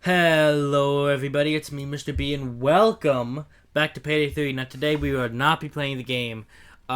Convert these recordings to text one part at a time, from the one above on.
Hello everybody, it's me, Mr. B, and welcome back to Payday 3. Now today we will not be playing the game.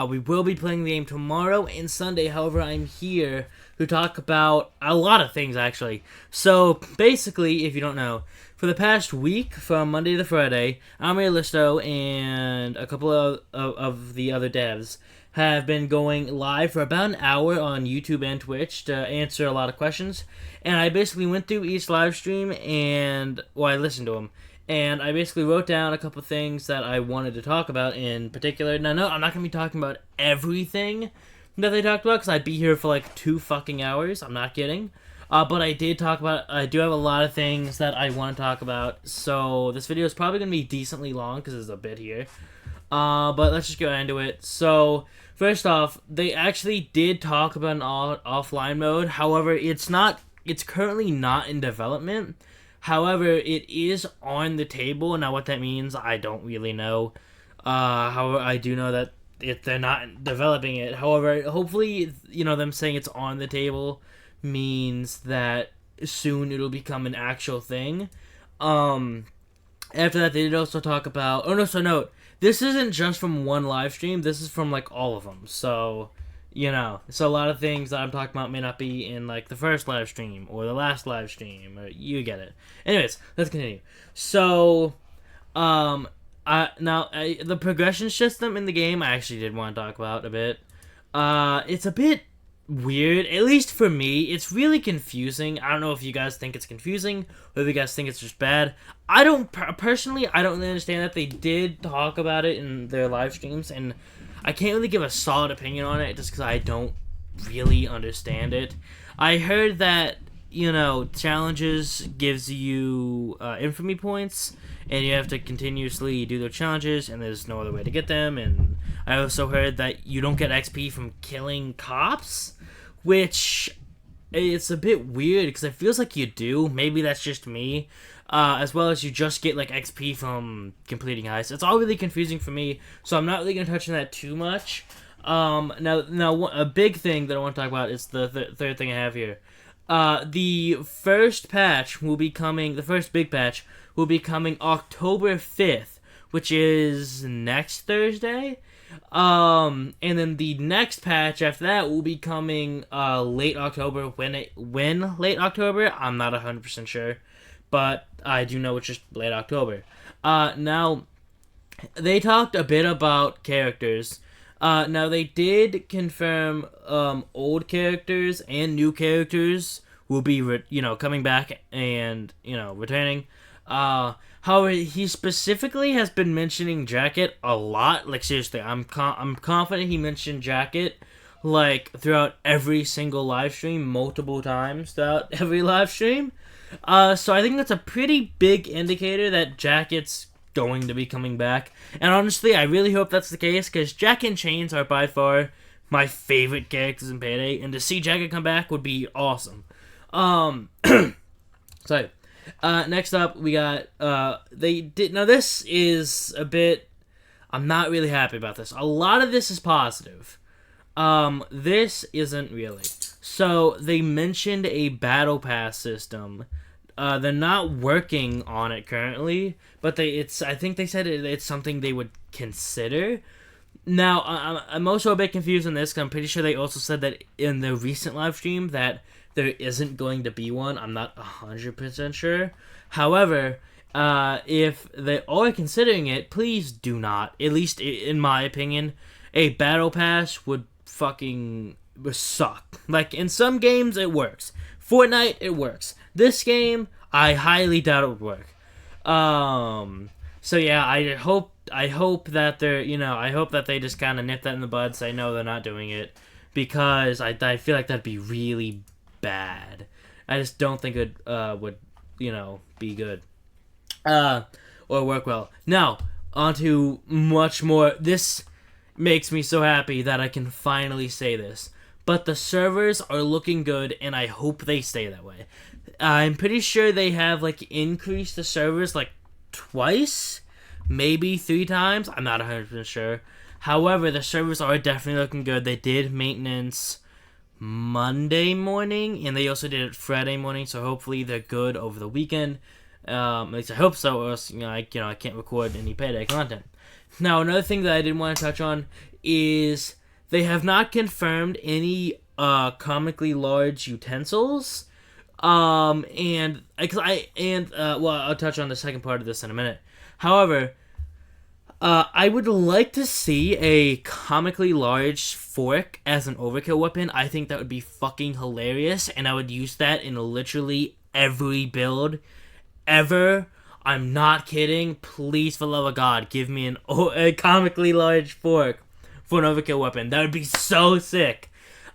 We will be playing the game tomorrow and Sunday, however I'm here to talk about a lot of things actually. So basically, if you don't know, for the past week, from Monday to Friday, Listo and a couple of the other devs have been going live for about an hour on YouTube and Twitch to answer a lot of questions. And I basically went through each live stream and, well, I listened to them. And I basically wrote down a couple things that I wanted to talk about in particular. Now, no, I'm not going to be talking about everything that they talked about because I'd be here for like 2 fucking hours. I'm not kidding. But I do have a lot of things that I want to talk about. So this video is probably going to be decently long because there's a bit here. But let's just go into it. So, first off, they actually did talk about an offline mode. However, it's currently not in development. However, it is on the table. Now, what that means, I don't really know. However, I do know that they're not developing it. However, hopefully, them saying it's on the table means that soon it'll become an actual thing. After that, they did also talk about... Oh, no, so note. This isn't just from one live stream. This is from, like, all of them. So, so a lot of things that I'm talking about may not be in, like, the first live stream or the last live stream. Or you get it. Anyways, let's continue. So, the progression system in the game, I actually did want to talk about a bit. It's a bit weird, at least for me. It's really confusing. I don't know if you guys think it's confusing or if you guys think it's just bad. I don't really understand that. They did talk about it in their live streams, and I can't really give a solid opinion on it just because I don't really understand it. I heard that challenges gives you infamy points, and you have to continuously do their challenges, and there's no other way to get them. And I also heard that you don't get XP from killing cops, which it's a bit weird because it feels like you do. Maybe that's just me. As well as you just get like XP from completing heists. It's all really confusing for me, so I'm not really going to touch on that too much. Now, a big thing that I want to talk about is the third thing I have here. The first patch will be coming, the first big patch will be coming October 5th, which is next Thursday. And then the next patch after that will be coming late October. When late October, I'm not 100% sure, but I do know it's just late October. Now, they talked a bit about characters. Now, they did confirm old characters and new characters will be, coming back and, returning. However, he specifically has been mentioning Jacket a lot. Like, seriously, I'm confident he mentioned Jacket, like, throughout every single live stream, multiple times throughout every live stream. So I think that's a pretty big indicator that Jacket's going to be coming back. And honestly, I really hope that's the case, because Jack and Chains are by far my favorite characters in Payday, and to see Jacket come back would be awesome. So, next up, we got, now this is a bit, I'm not really happy about this. A lot of this is positive. This isn't really. So, they mentioned a battle pass system. They're not working on it currently, but I think they said it's something they would consider. Now, I'm also a bit confused on this, because I'm pretty sure they also said that in the recent live stream that there isn't going to be one. I'm not 100% sure. However, if they are considering it, please do not. At least in my opinion, a battle pass would fucking suck. Like, in some games, it works. Fortnite, it works. This game, I highly doubt it would work. So yeah, I hope that I hope that they just kind of nip that in the bud, say no, they're not doing it, because I feel like that'd be really bad. I just don't think it would be good or work well. Now, on to much more. This makes me so happy that I can finally say this, but the servers are looking good, and I hope they stay that way. I'm pretty sure they have like increased the servers like twice, maybe 3 times. I'm not 100% sure. However, the servers are definitely looking good. They did maintenance Monday morning, and they also did it Friday morning, so hopefully they're good over the weekend. At least I hope so, or else I can't record any Payday content. Now, another thing that I didn't want to touch on is they have not confirmed any comically large utensils. And I'll touch on the second part of this in a minute. However, I would like to see a comically large fork as an overkill weapon. I think that would be fucking hilarious, and I would use that in literally every build ever. I'm not kidding. Please, for the love of God, give me a comically large fork for an overkill weapon. That would be so sick.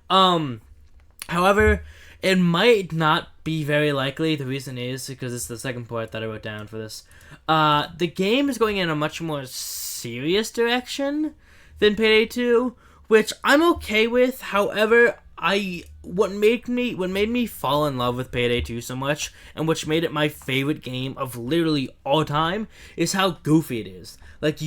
However, it might not be very likely. The reason is because it's the second part that I wrote down for this. The game is going in a much more serious direction than Payday 2, which I'm okay with. However, what made me fall in love with Payday 2 so much, and which made it my favorite game of literally all time, is how goofy it is. Like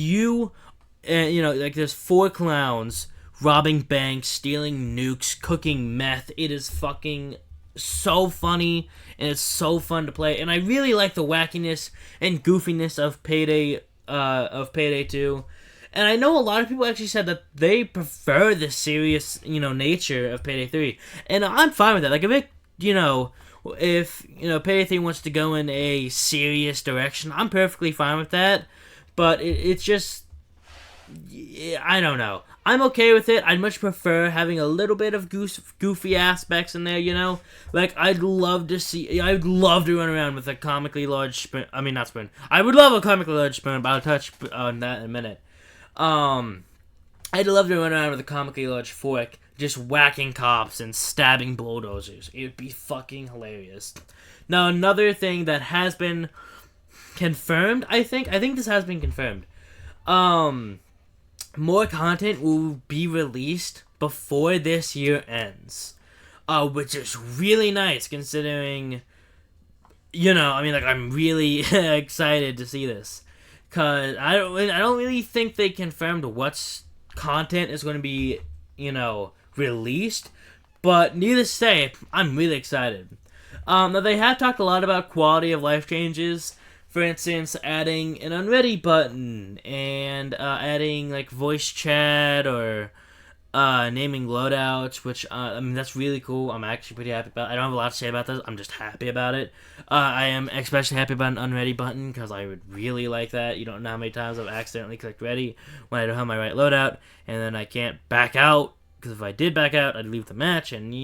there's 4 clowns robbing banks, stealing nukes, cooking meth. It is fucking so funny, and it's so fun to play. And I really like the wackiness and goofiness of Payday 2. And I know a lot of people actually said that they prefer the serious, nature of Payday 3. And I'm fine with that. Like, if Payday 3 wants to go in a serious direction, I'm perfectly fine with that. But it's just, I don't know. I'm okay with it. I'd much prefer having a little bit of goofy aspects in there, Like, I'd love to run around with a comically large spoon. I mean, not spoon. I would love a comically large spoon, but I'll touch on that in a minute. I'd love to run around with a comically large fork, just whacking cops and stabbing bulldozers. It would be fucking hilarious. Now, another thing that has been confirmed, I think this has been confirmed. More content will be released before this year ends, which is really nice considering, I'm really excited to see this, cause I don't really think they confirmed what content is going to be, released, but needless to say, I'm really excited. Now they have talked a lot about quality of life changes. For instance, adding an unready button, and adding, voice chat, or naming loadouts, which, that's really cool. I'm actually pretty happy about it. I don't have a lot to say about this. I'm just happy about it. I am especially happy about an unready button, because I would really like that. You don't know how many times I've accidentally clicked ready when I don't have my right loadout, and then I can't back out, because if I did back out, I'd leave the match, and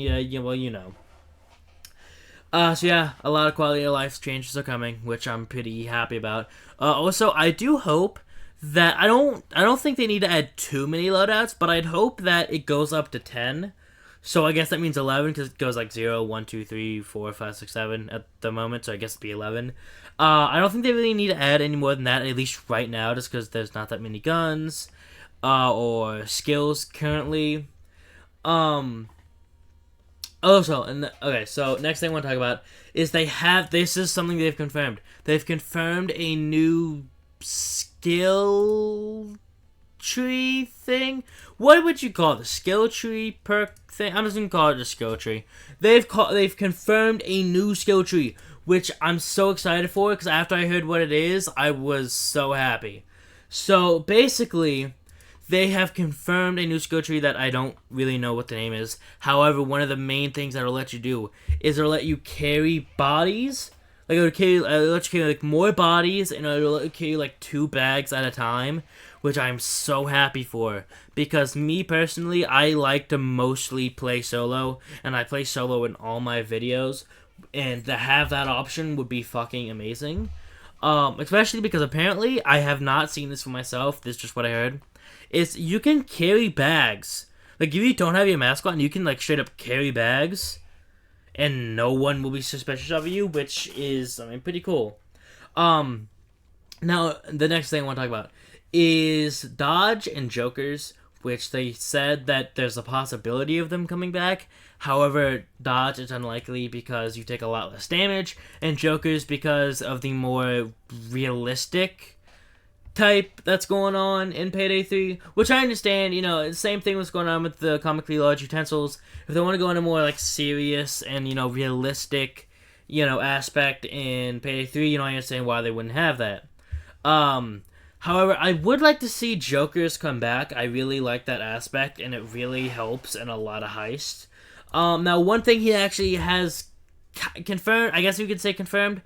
So yeah, a lot of quality of life changes are coming, which I'm pretty happy about. Also, I do hope that I don't think they need to add too many loadouts, but I'd hope that it goes up to 10. So I guess that means 11, because it goes 0, 1, 2, 3, 4, 5, 6, 7 at the moment. So I guess it'd be 11. I don't think they really need to add any more than that, at least right now, just because there's not that many guns or skills currently. So next thing I want to talk about is this is something they've confirmed. They've confirmed a new skill tree thing. What would you call it? The skill tree perk thing? I'm just gonna call it a skill tree. They've confirmed a new skill tree, which I'm so excited for, because after I heard what it is, I was so happy. So basically, they have confirmed a new skill tree that I don't really know what the name is. However, one of the main things that it'll let you do is it'll let you carry bodies. It'll let you carry more bodies, and it'll let you carry 2 bags at a time, which I'm so happy for. Because me personally, I like to mostly play solo, and I play solo in all my videos, and to have that option would be fucking amazing. Especially because apparently I have not seen this for myself. This is just what I heard. Is you can carry bags. If you don't have your mask on, you can straight up carry bags, and no one will be suspicious of you, which is pretty cool. Now the next thing I want to talk about is dodge and jokers, which they said that there's a possibility of them coming back. However, dodge is unlikely because you take a lot less damage, and jokers because of the more realistic type that's going on in Payday 3, which I understand. Same thing was going on with the comically large utensils. If they want to go into more serious and realistic aspect in Payday 3, I understand why they wouldn't have that. However, I would like to see Jokers come back. I really like that aspect, and it really helps in a lot of heists. Now, one thing he actually has confirmed, I guess you could say confirmed,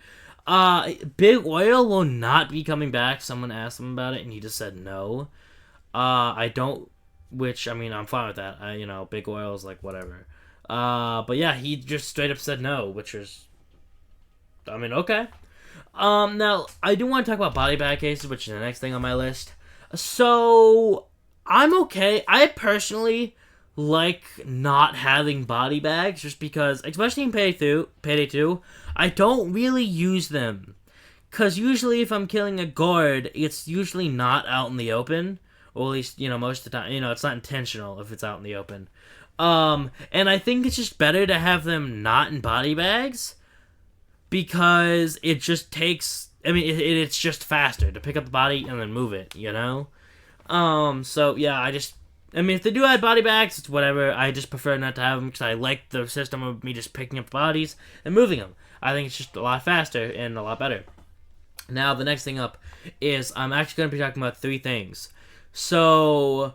Big Oil will not be coming back. Someone asked him about it, and he just said no. I don't, which, I mean, I'm fine with that. Big Oil is like, whatever. But yeah, he just straight up said no, which is, I mean, okay. Now, I do want to talk about body bag cases, which is the next thing on my list. So, I'm okay. I personally like not having body bags, just because, especially in Payday 2, I don't really use them. Because usually if I'm killing a guard, it's usually not out in the open. Or at least, most of the time, it's not intentional if it's out in the open. And I think it's just better to have them not in body bags, because it just takes, it's just faster to pick up the body and then move it, So, yeah, if they do add body bags, it's whatever. I just prefer not to have them, because I like the system of me just picking up bodies and moving them. I think it's just a lot faster and a lot better. Now, the next thing up is I'm actually going to be talking about 3 things. So,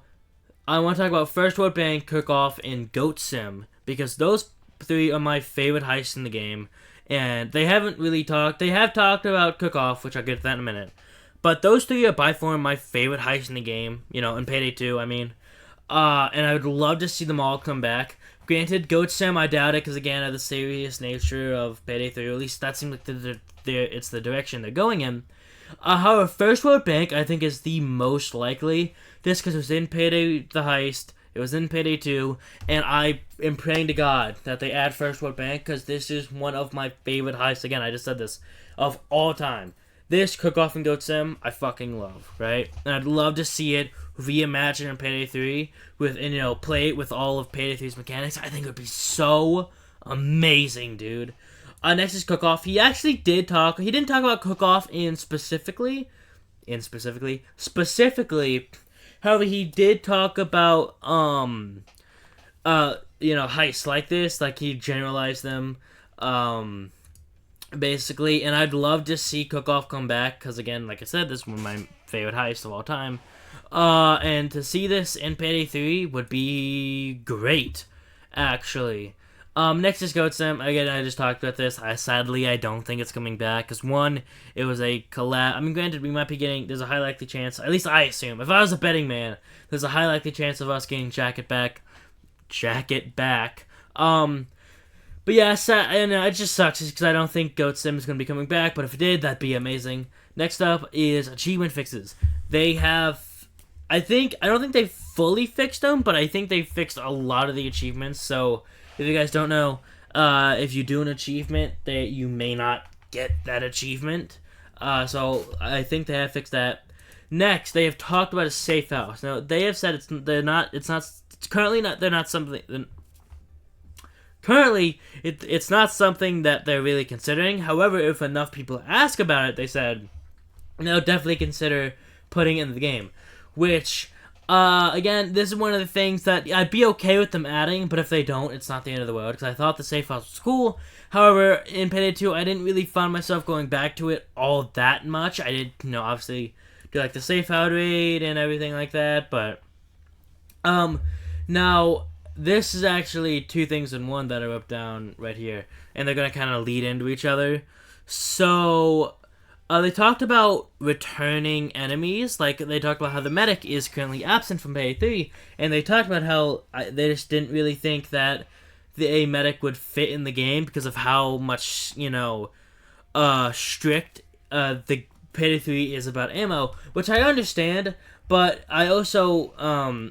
I want to talk about First World Bank, Cook-Off, and Goat Sim, because those 3 are my favorite heists in the game. And they have talked about Cook-Off, which I'll get to that in a minute. But those 3 are by far my favorite heists in the game, in Payday 2, I mean. And I would love to see them all come back. Granted, Goat Sim, I doubt it, because again, of the serious nature of Payday 3, or at least that seems like it's the direction they're going in. However, First World Bank, I think, is the most likely, just because it was in Payday the Heist, it was in Payday 2, and I am praying to God that they add First World Bank, because this is one of my favorite heists, again, I just said this, of all time. This, Cook-Off, and Goat Sim, I fucking love, right? And I'd love to see it reimagined in Payday 3, play it with all of Payday 3's mechanics. I think it would be so amazing, dude. Next is Cook-Off. He actually didn't talk about Cook-Off specifically. However, he did talk about, heists like this, like he generalized them, basically, and I'd love to see Cook-Off come back, because again, like I said, this is one of my favorite heists of all time, and to see this in Payday 3 would be great, actually. Next is Goat Sim. Again, I just talked about this. Sadly, I don't think it's coming back, because one, it was a collab. Granted, we might be getting, there's a high likely chance, at least I assume, if I was a betting man, there's a high likely chance of us getting Jacket back. But yeah, and it just sucks, because I don't think Goat Sim is going to be coming back, but if it did, that'd be amazing. Next up is achievement fixes. They have, I don't think they fully fixed them, but I think they fixed a lot of the achievements, so if you guys don't know, if you do an achievement, you may not get that achievement. So I think they have fixed that. Next, they have talked about a safe house. Now they have said it's not something that they're really considering. However, if enough people ask about it, they said they'll definitely consider putting it in the game. Which, again, this is one of the things that I'd be okay with them adding, but if they don't, it's not the end of the world, because I thought the safe house was cool. However, in Payday 2, I didn't really find myself going back to it all that much. I did, obviously do like the safe house raid and everything like that, but now this is actually 2 things in one that are up down right here, and they're gonna kind of lead into each other. So they talked about returning enemies. Like, they talked about how the medic is currently absent from Payday 3, and they talked about how they just didn't really think that a medic would fit in the game because of how much, strict the Payday 3 is about ammo, which I understand, but I also,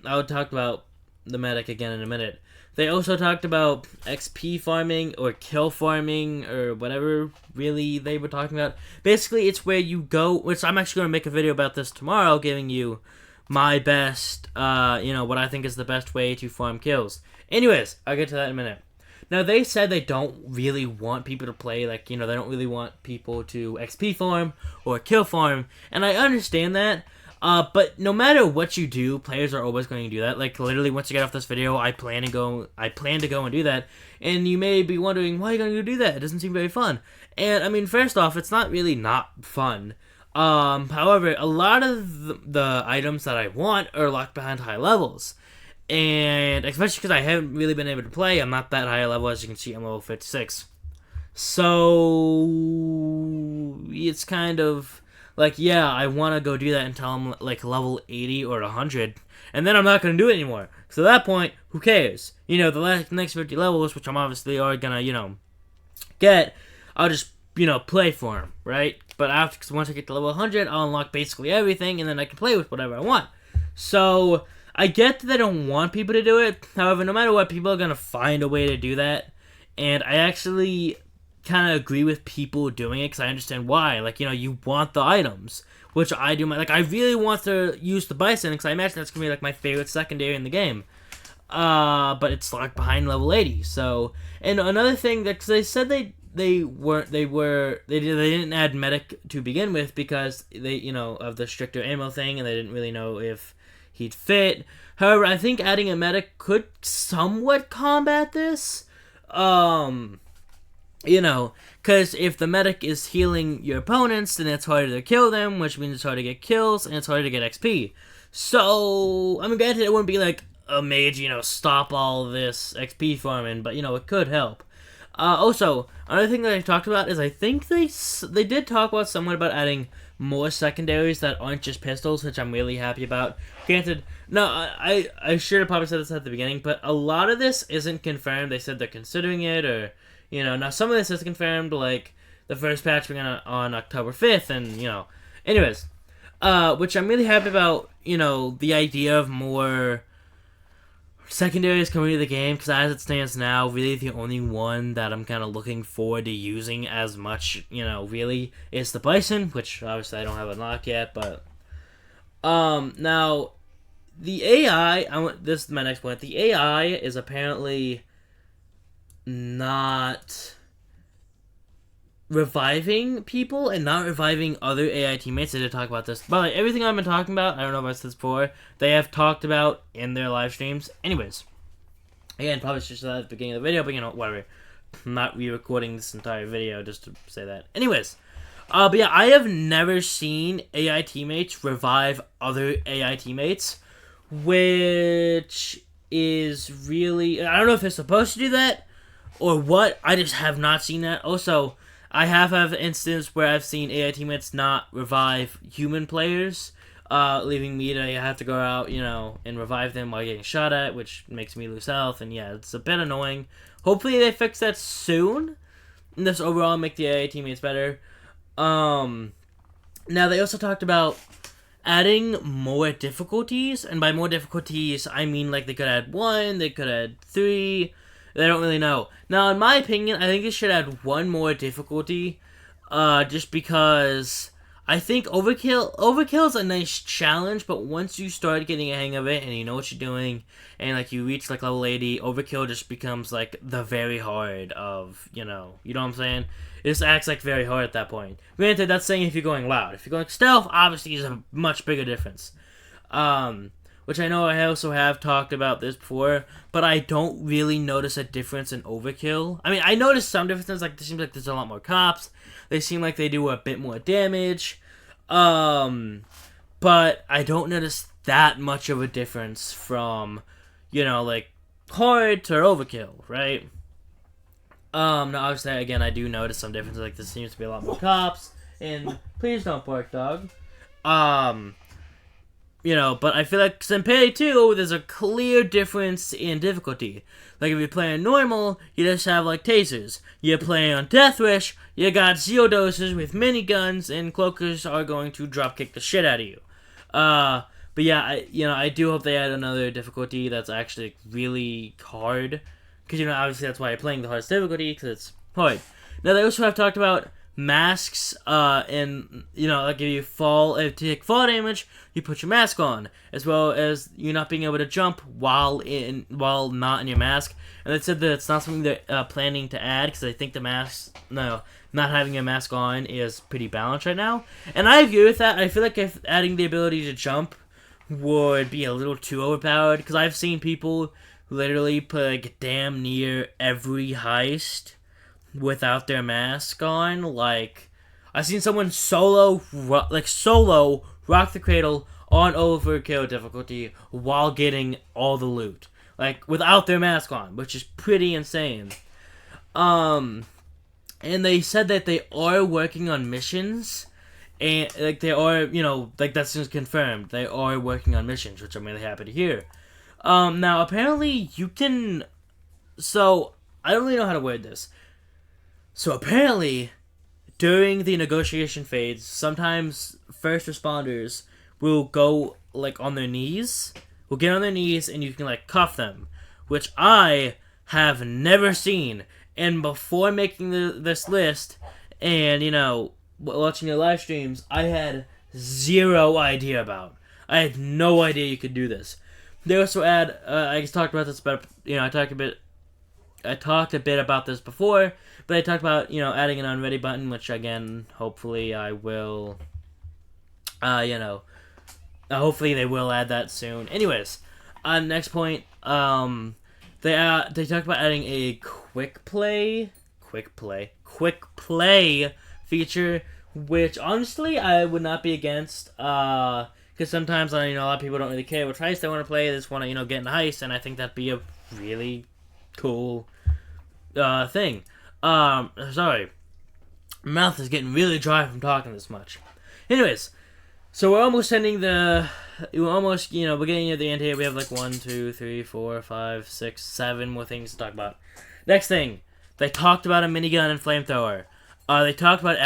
I'll talk about the medic again in a minute. They also talked about XP farming or kill farming or whatever really they were talking about. Basically, it's where you go, which I'm actually going to make a video about this tomorrow, giving you my best, what I think is the best way to farm kills. Anyways, I'll get to that in a minute. Now, they said they don't really want people to play, they don't really want people to XP farm or kill farm, and I understand that. But no matter what you do, players are always going to do that. Like literally, once you get off this video, I plan to go and do that. And you may be wondering, why are you going to go do that? It doesn't seem very fun. And I mean, first off, it's not really not fun. However, a lot of the items that I want are locked behind high levels. And especially because I haven't really been able to play, I'm not that high a level, as you can see, I'm level 56. So it's kind of like, yeah, I want to go do that until I'm like level 80 or 100, and then I'm not going to do it anymore. So at that point, who cares? You know, the next 50 levels, which I'm obviously already going to, you know, get, I'll just, you know, play for them, right? But after, cause once I get to level 100, I'll unlock basically everything, and then I can play with whatever I want. So I get that I don't want people to do it. However, no matter what, people are going to find a way to do that. And I actually kind of agree with people doing it because I understand why. Like, you know, you want the items, which I do. Like, I really want to use the Bison because I imagine that's going to be like my favorite secondary in the game. But it's locked behind level 80. So, and another thing that, because they said they didn't add medic to begin with because they, you know, of the stricter ammo thing, and they didn't really know if he'd fit. However, I think adding a medic could somewhat combat this. You know, because if the medic is healing your opponents, then it's harder to kill them, which means it's harder to get kills, and it's harder to get XP. So, I mean, granted, it wouldn't be like a mage, you know, stop all this XP farming, but, you know, it could help. Also, another thing that I talked about is I think they did talk about somewhat about adding more secondaries that aren't just pistols, which I'm really happy about. Granted, no, I should have probably said this at the beginning, but a lot of this isn't confirmed. They said they're considering it, or, you know, now some of this is confirmed, like the first patch being on October 5th, and, you know, anyways, which I'm really happy about, you know, the idea of more secondaries coming to the game, because as it stands now, really the only one that I'm kind of looking forward to using as much, you know, really, is the Bison, which obviously I don't have unlocked yet, but, now, the AI, this is my next point, the AI is apparently not reviving people and not reviving other AI teammates. They did talk about this. But like, everything I've been talking about, I don't know if I said this before, they have talked about in their live streams. Anyways, again, probably should say that at the beginning of the video, but you know, whatever. I'm not re-recording this entire video just to say that. Anyways, but yeah, I have never seen AI teammates revive other AI teammates, which is really, I don't know if they're supposed to do that or what. I just have not seen that. Also, I have an instance where I've seen AI teammates not revive human players, leaving me to have to go out, you know, and revive them while getting shot at, which makes me lose health, and yeah, it's a bit annoying. Hopefully they fix that soon, and this overall make the AI teammates better. Now they also talked about adding more difficulties, and by more difficulties, I mean like they could add 1, they could add 3, they don't really know. Now, in my opinion, I think they should add 1 more difficulty, just because I think Overkill is a nice challenge, but once you start getting a hang of it and you know what you're doing, and like you reach like level 80, Overkill just becomes like the very hard of, you know what I'm saying? It just acts like very hard at that point. Granted, that's saying if you're going loud. If you're going stealth, obviously is a much bigger difference. Which I know I also have talked about this before, but I don't really notice a difference in Overkill. I mean, I notice some differences, like it seems like there's a lot more cops. They seem like they do a bit more damage. But I don't notice that much of a difference from, you know, like, hard to Overkill, right? Now, obviously, again, I do notice some differences, like, there seems to be a lot more cops, and please don't bark, dog. You know, but I feel like in Payday 2, there's a clear difference in difficulty. Like, if you're playing normal, you just have, like, tasers. You're playing on Death Wish, you got Zeo doses with miniguns, and cloakers are going to dropkick the shit out of you. But yeah, I do hope they add another difficulty that's actually really hard. Because, you know, obviously that's why I'm playing the hardest difficulty, because it's hard. Now, they also have talked about masks, and like if you fall, if you take fall damage, you put your mask on, as well as you not being able to jump while not in your mask. And they said that it's not something they're planning to add because I think not having a mask on is pretty balanced right now. And I agree with that. I feel like if adding the ability to jump would be a little too overpowered, because I've seen people literally put like damn near every heist without their mask on. Like, I've seen someone solo rock the cradle on overkill difficulty while getting all the loot, like without their mask on, which is pretty insane. And they said that they are working on missions, and like they are, like that's just confirmed. They are working on missions, which I'm really happy to hear. Now apparently you can. So I don't really know how to word this. So apparently, during the negotiation phase, sometimes first responders will go like on their knees. Will get on their knees, and you can like cuff them, which I have never seen. And before making this list, and watching the live streams, I had zero idea about. I had no idea you could do this. They also add. I just talked about this, but I talked a bit about this before, but I talked about adding an unready button, which again, hopefully I will. Hopefully they will add that soon. Anyways, next point. They talked about adding a quick play feature, which honestly I would not be against. Because sometimes a lot of people don't really care what heist they want to play. They just want to get in the heist, and I think that'd be a really cool thing. Sorry, my mouth is getting really dry from talking this much. Anyways, so we're almost getting near the end here. We have like 1, 2, 3, 4, 5, 6, 7 more things to talk about. Next thing, they talked about a minigun and flamethrower. They talked about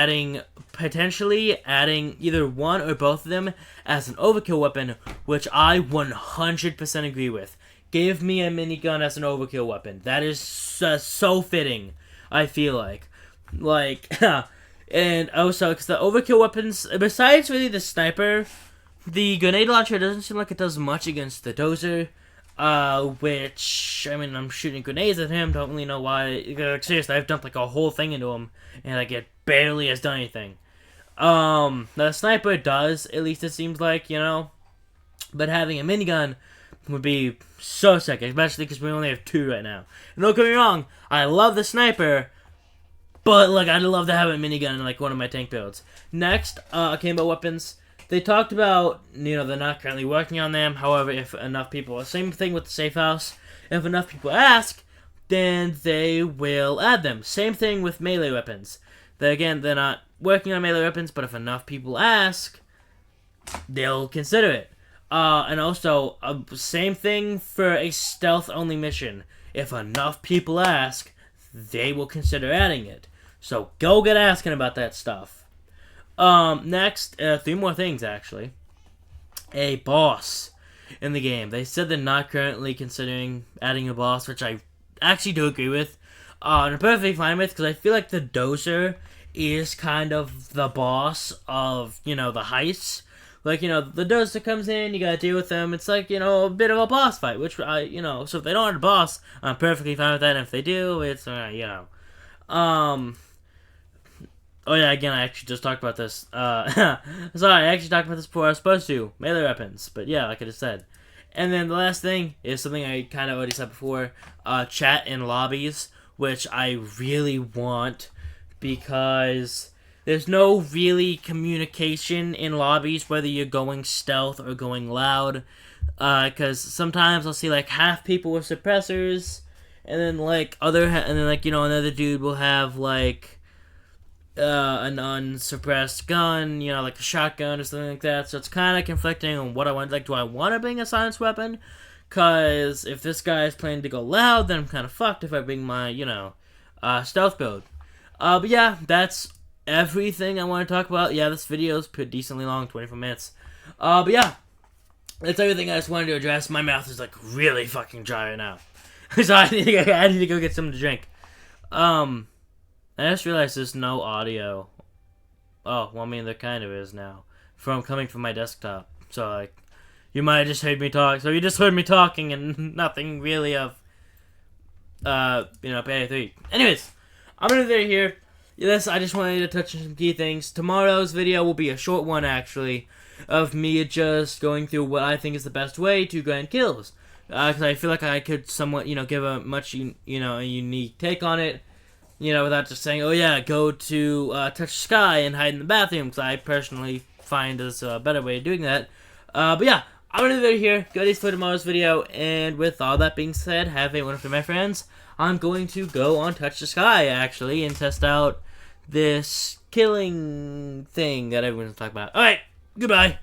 potentially adding either one or both of them as an overkill weapon, which I 100% agree with. Give me a minigun as an overkill weapon. That is so fitting, I feel like. And also, because the overkill weapons, besides really the sniper, the grenade launcher doesn't seem like it does much against the dozer. Which, I'm shooting grenades at him, don't really know why. Seriously, I've dumped like a whole thing into him, and like it barely has done anything. The sniper does, at least it seems like, but having a minigun would be so sick, especially because we only have 2 right now. And don't get me wrong, I love the sniper, but like I'd love to have a minigun in like one of my tank builds. Next, came about weapons. They talked about, they're not currently working on them. However, if enough people, same thing with the safe house, if enough people ask, then they will add them. Same thing with melee weapons. They're not working on melee weapons, but if enough people ask, they'll consider it. And also, same thing for a stealth-only mission. If enough people ask, they will consider adding it. So go get asking about that stuff. Next, 3 more things, actually. A boss in the game. They said they're not currently considering adding a boss, which I actually do agree with. And I'm perfectly fine with, because I feel like the dozer is kind of the boss of, the heists. Like, the dozer comes in, you gotta deal with them. It's like, a bit of a boss fight, which so if they don't have a boss, I'm perfectly fine with that. And if they do, it's, Oh yeah, again, I actually just talked about this. Sorry, I actually talked about this before I was supposed to. Melee weapons. But yeah, like I just said. And then the last thing is something I kind of already said before. Chat in lobbies, which I really want, because there's no really communication in lobbies, whether you're going stealth or going loud. Because sometimes I'll see like half people with suppressors, and then another dude will have like an unsuppressed gun, like a shotgun or something like that. So it's kind of conflicting on what I want. Like, do I want to bring a silenced weapon? Because if this guy is planning to go loud, then I'm kind of fucked if I bring my, stealth build. But yeah, that's everything I want to talk about. Yeah, this video is pretty decently long, 24 minutes. But yeah, that's everything I just wanted to address. My mouth is like really fucking dry right now. So I need to go get something to drink. I just realized there's no audio Oh, well, I mean, there kind of is now. Coming from my desktop. So, like, you might have just heard me talk. So you just heard me talking and nothing really of, Payday 3. Anyways, I'm gonna leave it here. Yes, I just wanted to touch on some key things. Tomorrow's video will be a short one, actually, of me just going through what I think is the best way to grind kills. Because I feel like I could somewhat, give a much, a unique take on it. Without just saying, oh yeah, go to touch the sky and hide in the bathroom, because I personally find this a better way of doing that. But yeah, I'm going to leave it here. Goodies for tomorrow's video, and with all that being said, have a wonderful day, my friends. I'm going to go on Touch the Sky, actually, and test out this killing thing that everyone's talking about. Alright, goodbye.